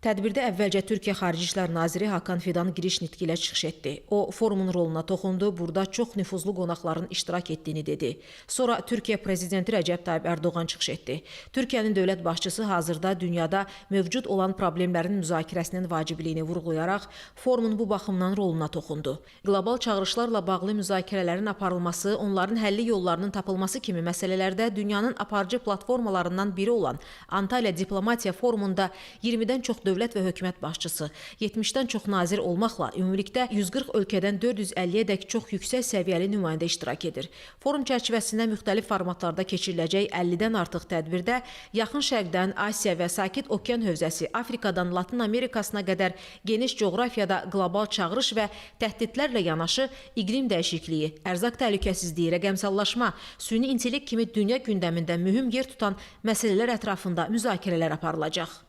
Tədbirdə əvvəlcə Türkiyə Xarici İşlər Naziri Hakan Fidan giriş nitqi ilə çıxış etdi. O, forumun roluna toxundu, burada çox nüfuzlu qonaqların iştirak etdiyini dedi. Sonra Türkiyə Prezidenti Rəcəb Tayyib Ərdoğan çıxış etdi. Türkiyənin dövlət başçısı hazırda dünyada mövcud olan problemlərin müzakirəsinin vacibliyini vurğulayaraq forumun bu baxımdan roluna toxundu. Qlobal çağırışlarla bağlı müzakirələrin aparılması, onların həlli yollarının tapılması kimi məsələlərdə dünyanın aparıcı platformalarından biri olan Antalya Diplomatiya Forumunda 20-dən çox dövlət və hökumət başçısı, 70-dən çox nazir olmaqla ümumilikdə 140 ölkədən 450-yədək çox yüksək səviyyəli nümayəndə iştirak edir. Forum çərçivəsində müxtəlif formatlarda keçiriləcək 50-dən artıq tədbirdə Yaxın Şərqdən Asiya və Sakit Okean hövzəsi, Afrikadan Latin Amerikasına qədər geniş coğrafiyada qlobal çağırış və təhdidlərlə yanaşı iqlim dəyişikliyi, ərzaq təhlükəsizliyi, rəqəmsallaşma, süni intellekt kimi dünya gündəmində mühüm yer tutan məsələlər ətrafında müzakirələr aparılacaq.